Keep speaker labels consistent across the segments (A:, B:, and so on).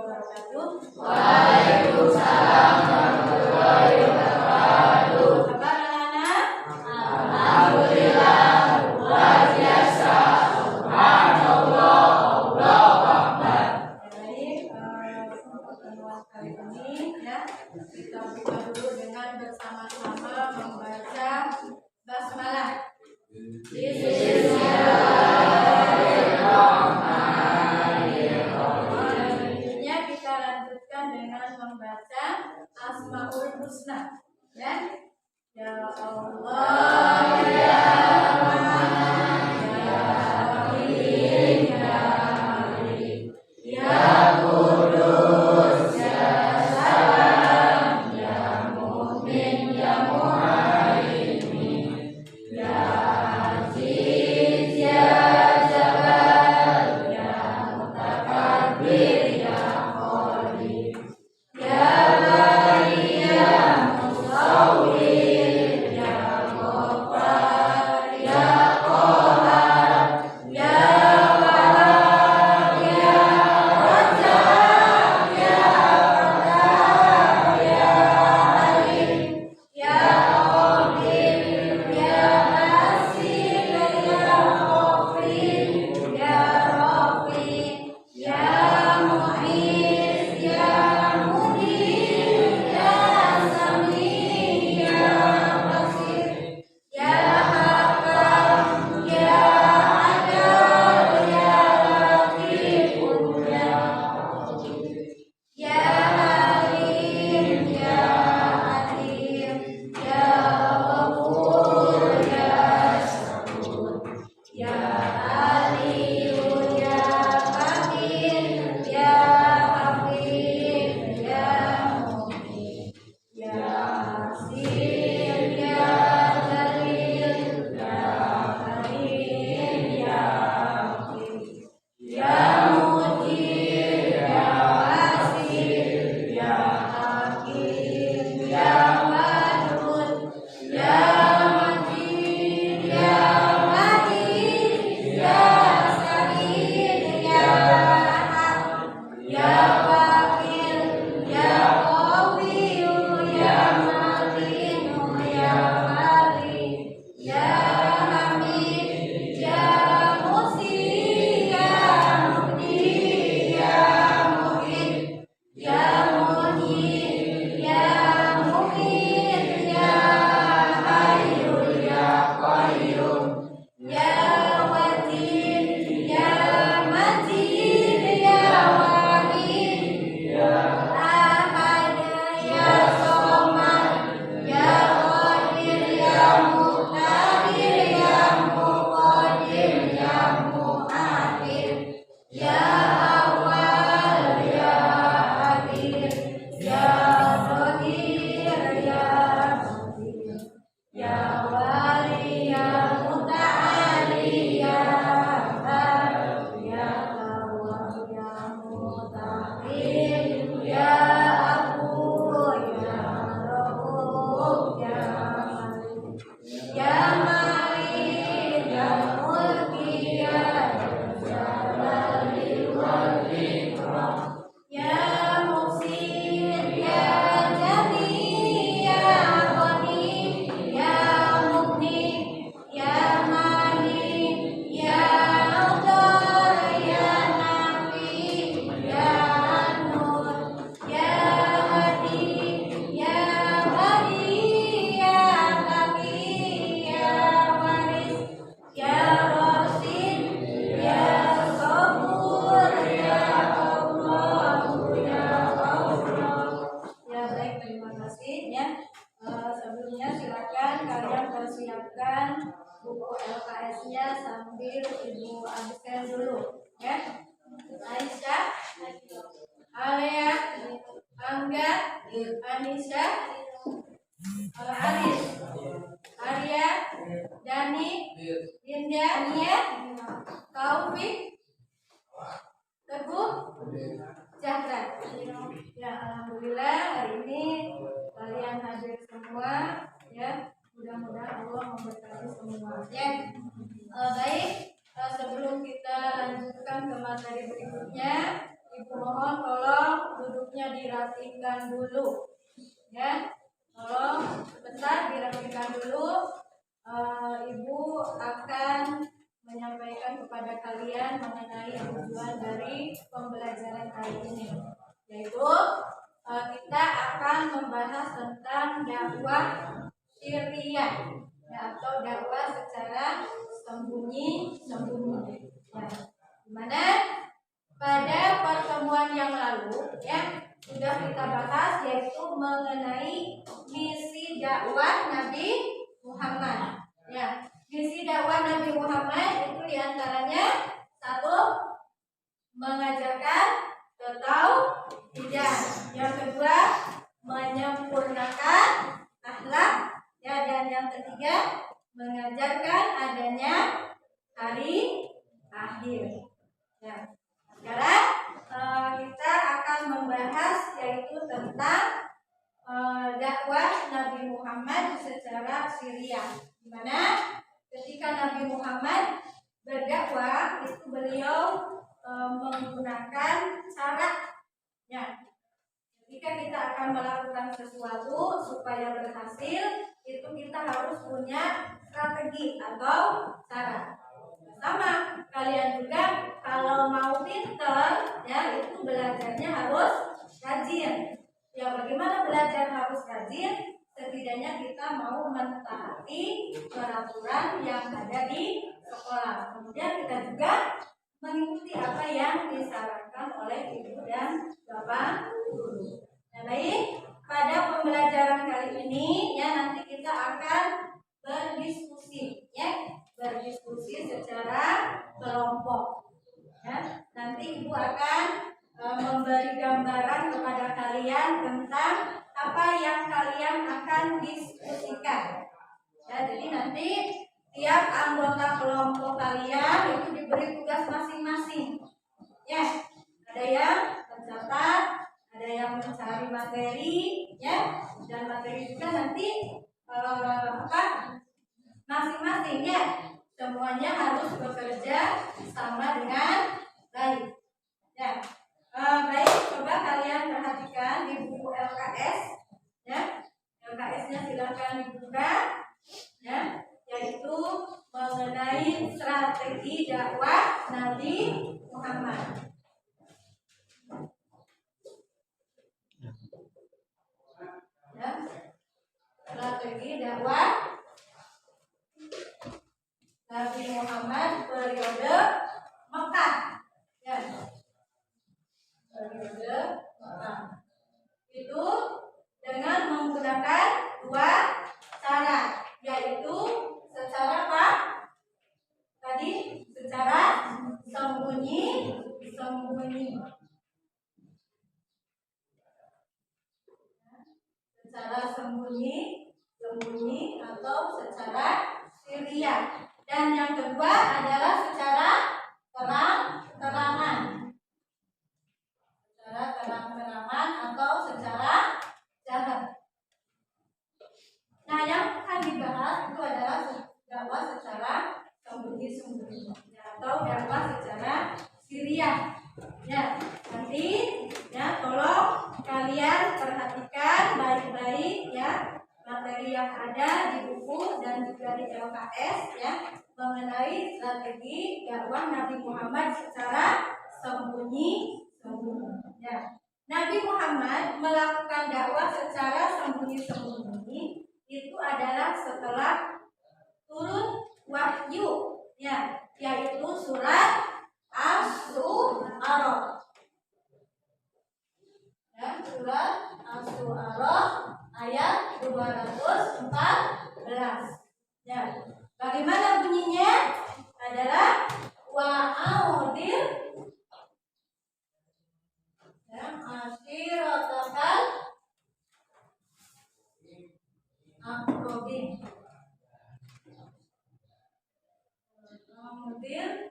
A: wabarakatuh.
B: Waalaikumsalam warahmatullahi wabarakatuh.
A: Kabar anak-anak?
B: Alhamdulillah, luar biasa. Subhanallah, Allahu Akbar.
A: Baik, untuk pertemuan kali ini ya kita buka dulu dengan bersama-sama membaca basmalah. Selanjutnya kita lanjutkan dengan membaca Asmaul Husna. Ya, ya Allah, ya Rahman, ya Rahim, ya Malik, ya Qudus, ya Salam, ya Mu'min, ya Muhaimin, ya Aziz, ya Jabbar, ya Mutakabbir, ya Qadir, ya Bari, ya Musawwir, ya Ghaffar, ya Qahhar, ya Wahhab, ya Razzaq, ya Fattah, ya Alim, ya Qadir, ya Basir, ya Ghafir, ya Rafi, ya Mu'izz, ya Mudin, ya Sami, ya Basir, ya Hakam, ya Adil, ya Latif, ya ya Halim, ya Alim, ya Ghafur, ya Syakur, ya Aliyun, ya Kabir, ya Hafid, ya Mu'min, ya Hasib, ya Jalil, ya Karim, ya Hakim, ya Mujib, ya Wasir, ya Hakim, ya Wadud, ya Majid, ya Majid, ya Sa'id, ya Ahad, ya Wakil, ya Qawi, ya Matin, ya Wali, ya Hamid, ya Musi, ya Mubdi, ya Mu'id, ya Muhyi, ya Mumit, ya Hayyul, ya Qayyum, ya Watin, ya Majid, ya Wahid, ya Ahad, ya Somad, ya Qadir, ya Muqtadir, ya Muqaddim, ya Muakhir, ya Awwal, ya Akhir, ya Zahir, ya Batin, ya Wali, ya Muta'ali, ya Ahad, ya Awwal, ya Mutaqin, ya Afu, ya Rauf, ya Malik, ya Ma'in, ya Mulki, ya Jalali wal Ikram, ya Muhsin, ya Jami, ya Ghani, ya Mughni, ya Mani, ya Adar, ya Nafi, ya Nur, ya Hadi, ya Hadi, ya Kami, ya Waris, ya Rasid, ya Sabur, ya Allah, ya Allah. Ya baik, terima kasih ya. Sebelumnya silakan kalian persiapkan buku LKS-nya sambil ibu absen dulu ya. Aisyah, Alea, Angga, Anissa, Alis, Arya, Dani, Dinda, Nia, Taufik, Teguh, Zahra. Ya, alhamdulillah hari ini kalian hadir semua ya. Mudah-mudahan Allah memberkati semua ya. Baik, sebelum kita lanjutkan ke materi berikutnya, Ibu mohon tolong duduknya dirapikan dulu. Ya, tolong sebentar dirapikan dulu. Ibu akan menyampaikan kepada kalian mengenai tujuan dari pembelajaran kali ini, yaitu kita akan membahas tentang dakwah sirriyah, ya, atau dakwah secara sembunyi-sembunyi. Ya, dimana pada pertemuan yang lalu ya sudah kita bahas yaitu mengenai misi dakwah Nabi Muhammad. Ya, misi dakwah Nabi Muhammad itu diantaranya satu, mengajarkan ketauhidan. Yang kedua, menyempurnakan akhlak. Ya, dan yang ketiga, mengajarkan adanya hari akhir. Ya, sekarang kita akan membahas yaitu tentang dakwah Nabi Muhammad secara sirriyah. Di mana ketika Nabi Muhammad berdakwah itu beliau menggunakan cara, ya, ketika kita akan melakukan sesuatu supaya berhasil itu kita harus punya strategi atau cara. Sama kalian juga kalau mau pinter ya itu belajarnya harus rajin. Ya, bagaimana belajar harus rajin? Setidaknya kita mau mentaati peraturan yang ada di sekolah. Kemudian kita juga mengikuti apa yang disarankan oleh ibu dan bapak guru. Nah, baik, pada pembelajaran kali ini ya nanti kita akan berdiskusi, ya, berdiskusi secara kelompok. Ya, nanti ibu akan memberi gambaran kepada kalian tentang apa yang kalian akan diskusikan. Ya, jadi nanti tiap anggota kelompok kalian itu diberi tugas masing-masing. Ya, ada yang mencatat, ada yang mencari materi, ya, dan materi juga nanti masing-masing ya. Semuanya harus bekerja sama dengan baik. Ya, baik, coba kalian perhatikan di buku LKS, ya. LKS-nya silakan dibuka, ya, yaitu mengenai strategi dakwah Nabi Muhammad. Ya, strategi dakwah Nabi Muhammad periode Mekah. Ya, periode Mekah. Itu dengan menggunakan dua cara, yaitu secara apa? Tadi secara sembunyi-sembunyi. Secara sembunyi-sembunyi atau secara sirriyah. Dan yang kedua adalah secara terang-terangan. Secara terang-terangan atau secara jahat. Nah, yang akan dibahas itu adalah dakwah secara sembunyi-sembunyi atau dakwah secara sirriyah. Ya, nanti ya tolong kalian perhatikan baik-baik ya materi yang ada di buku dan juga di LKS ya mengenai strategi dakwah Nabi Muhammad secara sembunyi-sembunyi. Ya. Nabi Muhammad melakukan dakwah secara sembunyi-sembunyi itu adalah setelah turun wahyu, ya, yaitu surat Asy-Syu'ara. Ya, surat Asy-Syu'ara ayat 214. Ya, bagaimana bunyinya? Adalah wa'audir ya asyirotakal akrobin. Wa'audir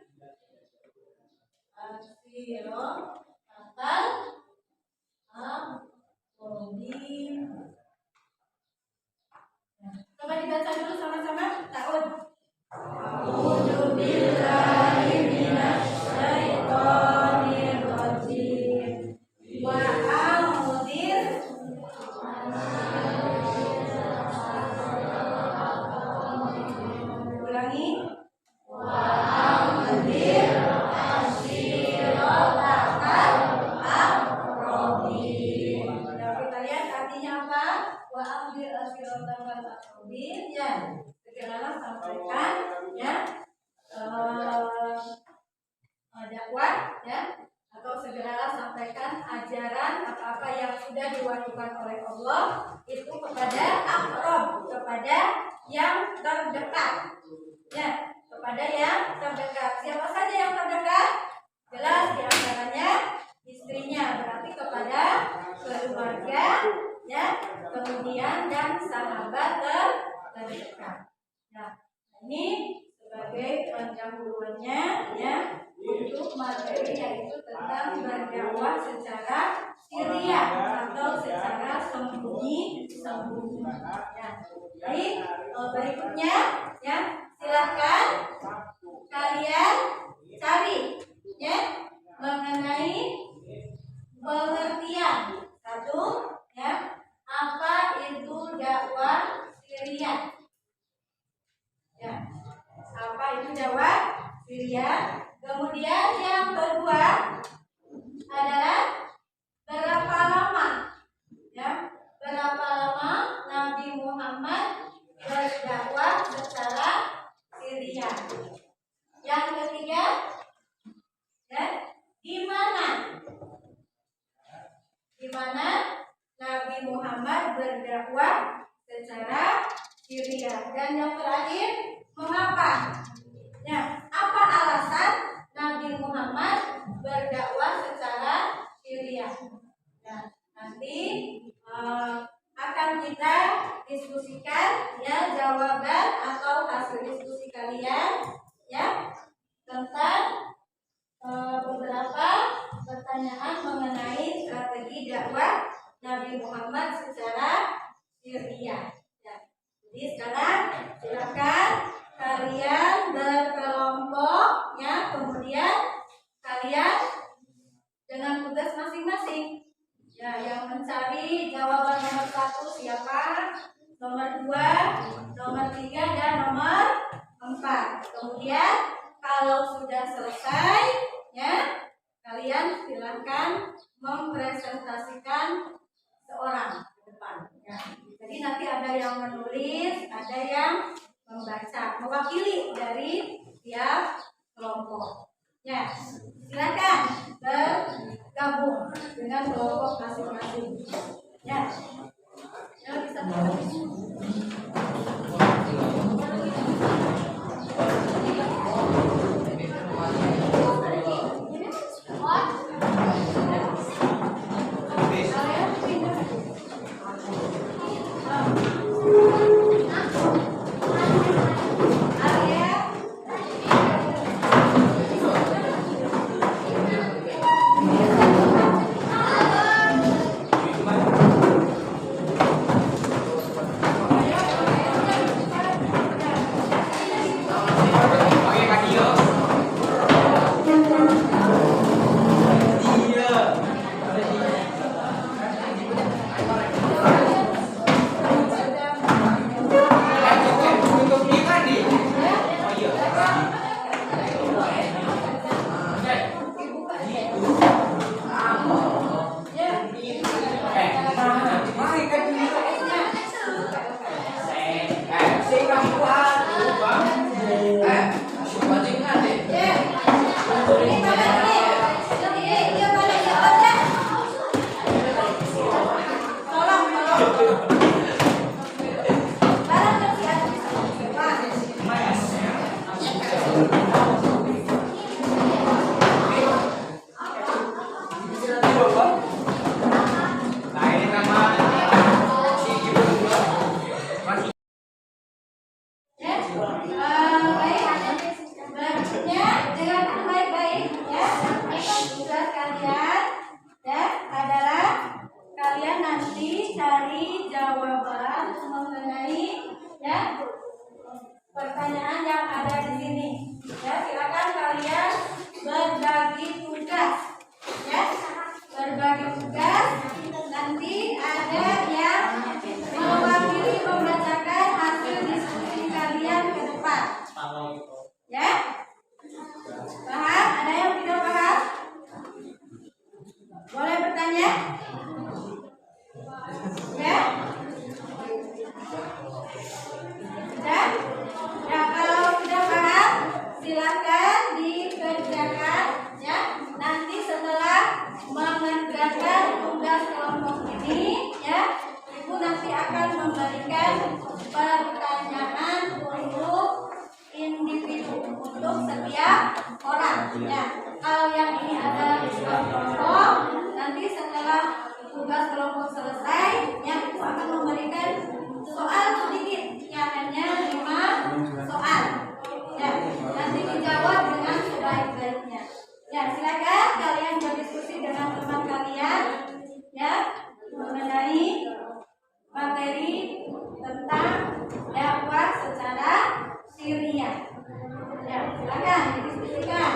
A: Allah itu kepada aqrab, kepada yang terdekat. Ya, kepada yang terdekat. Siapa saja yang terdekat? Jelas di antaranya istrinya, berarti kepada keluarga, ya, kemudian dan sahabat terdekat. Nah, ini sebagai pendahuluannya, ya, untuk materi yaitu tentang berdakwah secara sirriyah atau secara sembunyi-sembunyi. Ya. Baik, berikutnya, ya, silahkan kalian cari, ya, mengenai pengertian satu, ya, apa itu dakwah sirriyah. Ya, apa itu dakwah sirriyah? Kemudian yang kedua adalah berapa lama, ya, berapa lama Nabi Muhammad berdakwah secara sirriyah. Yang ketiga, ya, di mana Nabi Muhammad berdakwah secara sirriyah. Dan yang terakhir, mengapa? Ya, apa alasan Nabi Muhammad berdakwah secara sirriyah? Nah, nanti akan kita diskusikan, ya, jawaban atau hasil diskusi kalian, ya, tentang beberapa pertanyaan mengenai strategi dakwah Nabi Muhammad secara sirriyah. Ya. Jadi sekarang silakan kalian berkelompok, ya, kemudian kalian dengan tugas masing-masing. Ya, yang mencari jawaban nomor 1 siapa? Nomor 2, nomor 3, dan nomor 4. Kemudian kalau sudah selesai, ya, kalian silakan mempresentasikan seorang ke depan. Ya. Jadi nanti ada yang menulis, ada yang membaca, mewakili dari tiap kelompok. Ya, silakan bergabung dengan kelompok masing-masing. Ya, ya, bisa. memberikan pertanyaan untuk individu untuk setiap orang. Ya, kalau yang ini ada tugas kelompok, nanti setelah tugas kelompok selesai, yang itu akan memberikan soal sedikit, ya hanya 5 soal. Ya, nanti dijawab dengan sebaik-baiknya. Ya, silakan kalian berdiskusi dengan teman kalian, ya, mengenai materi tentang dakwah secara Syria. Ya, silakan didiskusikan.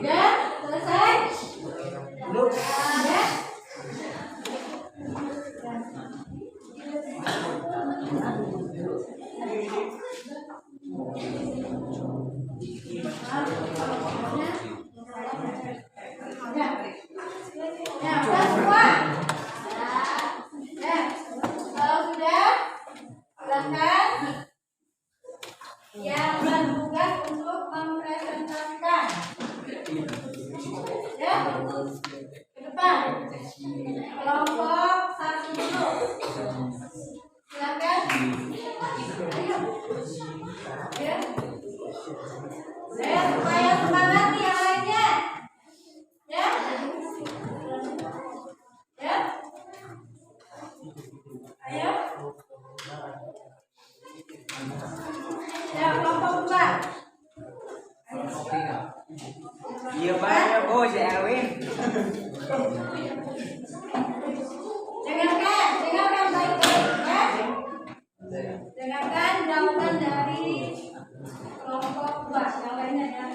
A: Ya, selesai. Ya. Yang bertugas untuk mempresentasikan, ya, ke depan kelompok 1 dulu. Silakan. Ayo. Ya. Supaya semangat nih yang lainnya. Ya. Ya. Ayo. Ya, kelompok 2.
C: Iya banyak Bu, si Erwin.
A: Dengarkan baik-baik, ya. Dengarkan jawaban dari kelompok 2. Yang lainnya ya.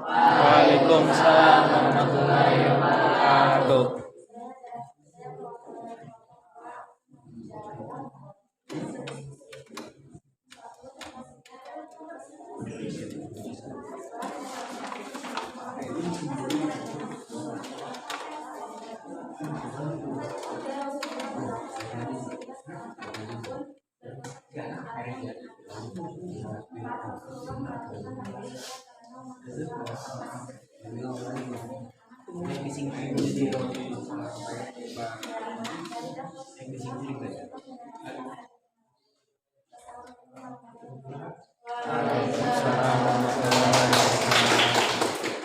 B: Waalaikumsalam warahmatullahi wabarakatuh.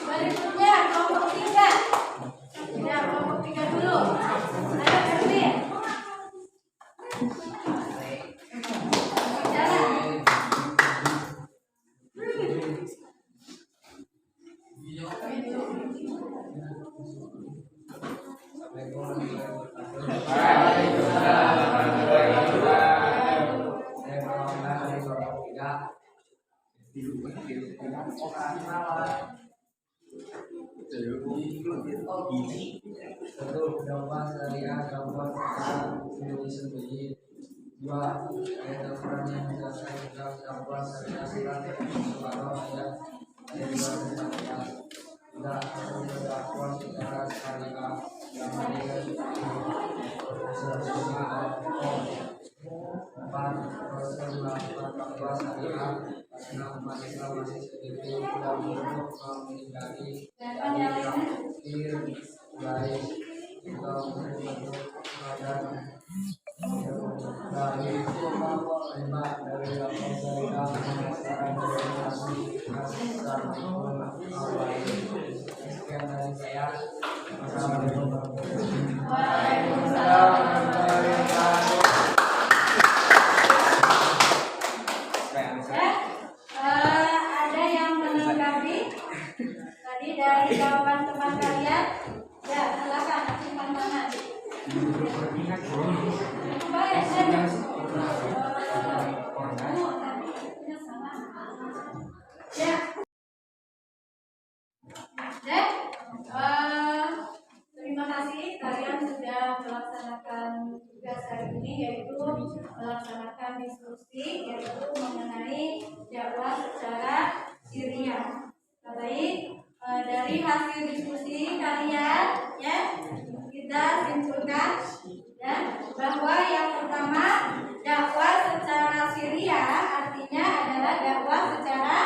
A: Berikutnya kelompok 3. Ya, kelompok 3 dulu. Ada Erwin. Jalan.
C: Satu, dakwah syariah, dakwah sendiri. Dua, ayat yang menjelaskan dakwah syariah, ayat 2 ayat 2. tidak berdakwah secara syariah yang adil, sesungguhnya empat Rasulullah berdakwah syariah karena umat Islam masih sedikit dan untuk menghindari dari takdir baik atau bentuk badan dari lima dari lapor syariah mengesahkan organisasi asal awal. Sekian dari saya. Assalamualaikum
A: Waalaikumsalam warahmatullahi wabarakatuh. Ada yang menanggapi tadi dari jawaban teman kalian? Ya, silakan simpan tangan. Baik, ya. Terima kasih kalian sudah melaksanakan tugas hari ini, yaitu melaksanakan diskusi yaitu mengenai dakwah secara syariah. Baik, dari hasil diskusi kalian ya kita simpulkan ya bahwa yang pertama dakwah secara syariah artinya adalah dakwah secara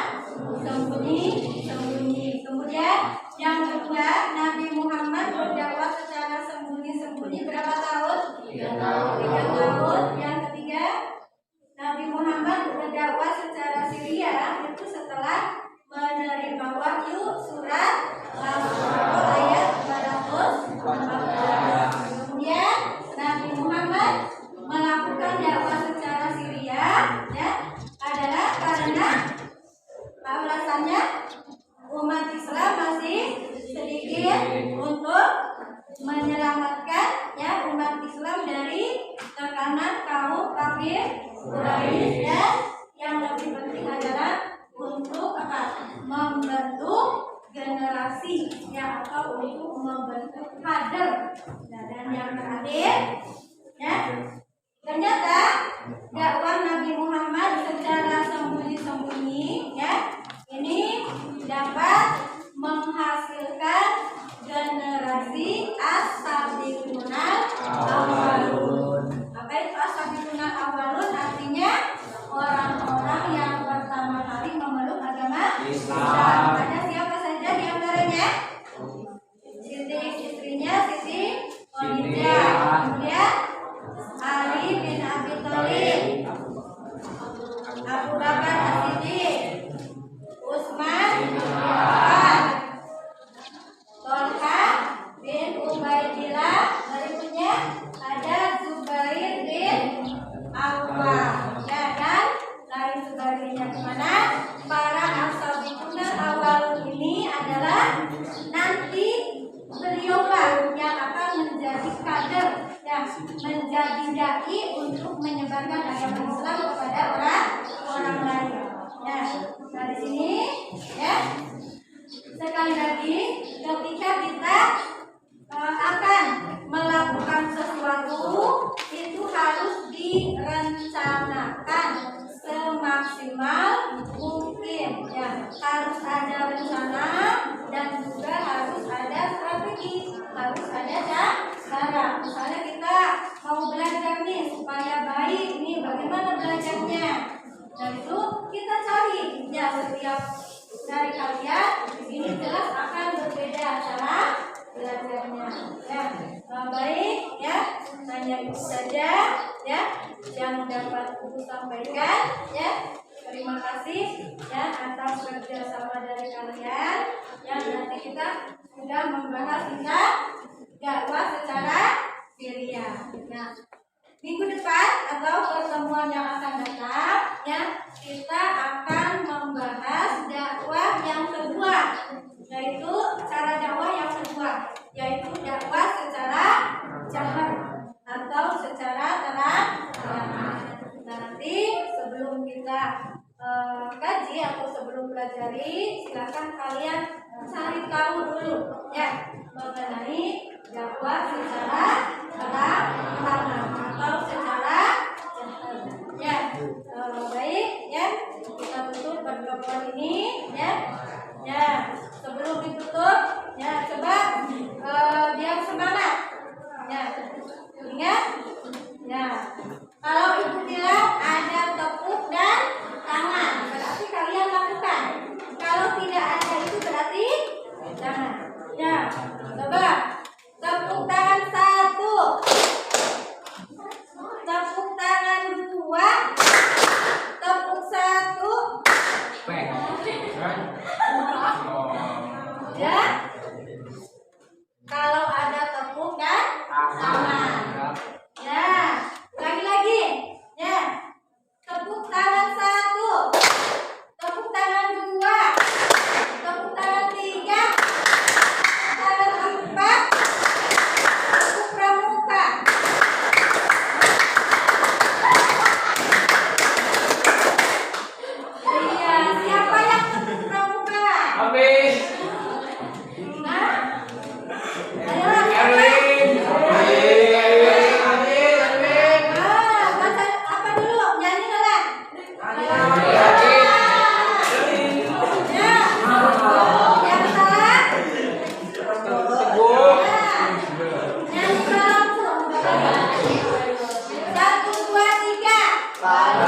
A: sembunyi-sembunyi. Kemudian yang kedua, Nabi Muhammad berdakwah secara sembunyi-sembunyi berapa tahun? 3 tahun. Yang ketiga, Nabi Muhammad berdakwah secara syariah itu setelah menerima wahyu surat Al-Baqarah ayat 214. Kemudian Nabi Muhammad melakukan dakwah secara syariah ya adalah karena alasannya umat Islam masih sedikit untuk menyelamatkan ya umat Islam dari tekanan kaum kafir Quraisy ya. Yang lebih penting adalah untuk membentuk generasi ya atau untuk membentuk kader. Nah, dan yang terakhir ya ternyata dakwah Nabi Muhammad secara sembunyi-sembunyi ya ini dapat menghasilkan generasi as-sabiqunal awwalun. Apa itu as-sabiqunal awwalun? Artinya orang-orang yang pertama kali memeluk agama Islam. Ada siapa saja di antaranya? Siti istrinya Siti Khadijah. Kemudian Ali bin Abi Thalib, Abu Bakar As-Siddiq, Utsman bin Affan, Thalha bin Ubaidillah, berikutnya ada Zubair bin Awwam ya, dan lain sebagainya. Kemana para as-sabiqunal awwalun ini adalah nanti beliaulah yang akan menjadi kader ya, menjadi dai untuk menyebarkan agama Islam kepada orang lain. Ya, nah di sini ya sekali lagi ketika kita akan melakukan sesuatu itu harus direncanakan semaksimal mungkin ya, harus ada rencana dan juga harus ada strategi, harus ada cara. Misalnya kita mau belajar nih supaya baik, ini bagaimana belajarnya? Nah itu kita cari ya, setiap dari kalian ini jelas akan berbeda cara belajarnya ya. Baik ya, hanya itu saja ya yang dapat Ibu sampaikan ya. Terima kasih ya atas kerjasama dari kalian yang nanti kita sudah membahas tentang dakwah secara syariah. Nah, minggu depan atau pertemuan yang akan datang ya kita akan membahas dakwah yang kedua, yaitu cara dakwah yang kedua, yaitu dakwah secara jahar atau secara terang-terangan. Nah, nanti sebelum kita kaji atau sebelum pelajari, silakan kalian cari tahu dulu ya mengenai dakwah secara terang-terangan atau secara jahar ya. Baik ya, kita tutup pertemuan ini ya. Ya, sebelum ditutup pada